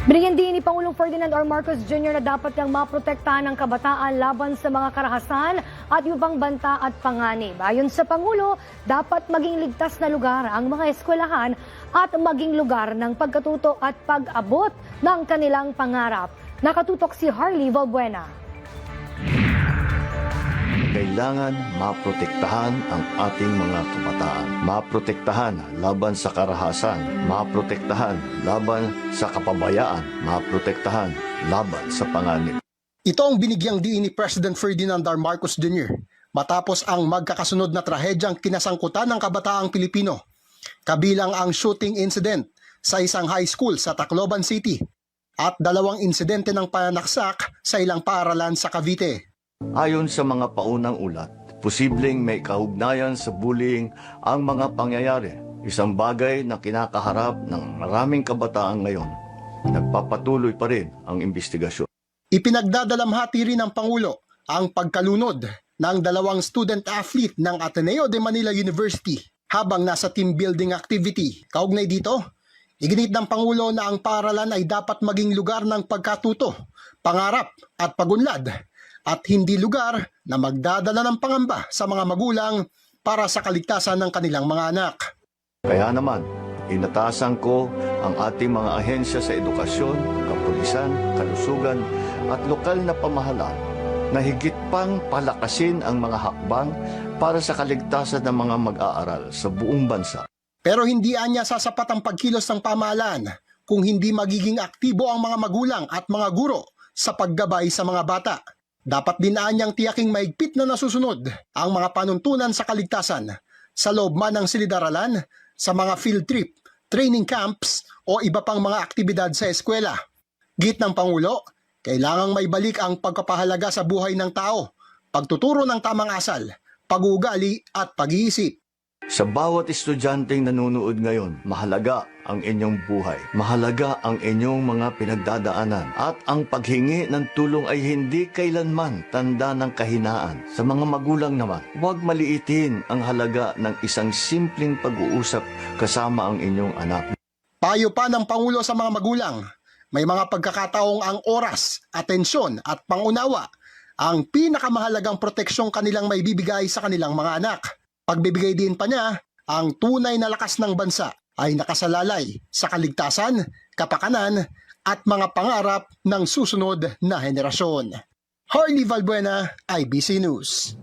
Binigyan din ni Pangulong Ferdinand R. Marcos Jr. na dapat niyang maprotektahan ng kabataan laban sa mga karahasan at ibang banta at panganib. Ayon sa Pangulo, dapat maging ligtas na lugar ang mga eskwelahan at maging lugar ng pagkatuto at pag-abot ng kanilang pangarap. Nakatutok si Harley Valbuena. Kailangan maprotektahan ang ating mga kabataan. Maprotektahan laban sa karahasan. Maprotektahan laban sa kapabayaan. Maprotektahan laban sa panganib. Ito ang binigyang diin ni President Ferdinand R. Marcos Jr. matapos ang magkakasunod na trahedyang kinasangkutan ng kabataang Pilipino. Kabilang ang shooting incident sa isang high school sa Tacloban City at 2 insidente ng pananaksak sa ilang paaralan sa Cavite. Ayon sa mga paunang ulat, posibleng may kaugnayan sa bullying ang mga pangyayari. Isang bagay na kinakaharap ng maraming kabataan ngayon. Nagpapatuloy pa rin ang investigasyon. Ipinagdadalamhati rin ng Pangulo ang pagkalunod ng 2 student athlete ng Ateneo de Manila University habang nasa team building activity. Kaugnay dito, iginit ng Pangulo na ang paaralan ay dapat maging lugar ng pagkatuto, pangarap at pagunlad at hindi lugar na magdadala ng pangamba sa mga magulang para sa kaligtasan ng kanilang mga anak. Kaya naman, inatasan ko ang ating mga ahensya sa edukasyon, kapulisan, kalusugan at lokal na pamahalaan na higit pang palakasin ang mga hakbang para sa kaligtasan ng mga mag-aaral sa buong bansa. Pero hindi anya sasapat ang pagkilos ng pamahalaan kung hindi magiging aktibo ang mga magulang at mga guro sa paggabay sa mga bata. Dapat din anyang tiyaking maigpit na nasusunod ang mga panuntunan sa kaligtasan sa loob man ng silid-aralan, sa mga field trip, training camps o iba pang mga aktibidad sa eskwela. Git ng Pangulo, kailangang maibalik ang pagpapahalaga sa buhay ng tao, pagtuturo ng tamang asal, pag-uugali at pag-iisip. Sa bawat estudyanteng nanonood ngayon, mahalaga ang inyong buhay. Mahalaga ang inyong mga pinagdadaanan. At ang paghingi ng tulong ay hindi kailanman tanda ng kahinaan. Sa mga magulang naman, huwag maliitin ang halaga ng isang simpleng pag-uusap kasama ang inyong anak. Payo pa ng Pangulo sa mga magulang, may mga pagkakataong ang oras, atensyon at pangunawa ang pinakamahalagang proteksyong kanilang maibibigay sa kanilang mga anak. Pagbibigay din pa niya, ang tunay na lakas ng bansa ay nakasalalay sa kaligtasan, kapakanan at mga pangarap ng susunod na henerasyon. Harley Valbuena, IBC News.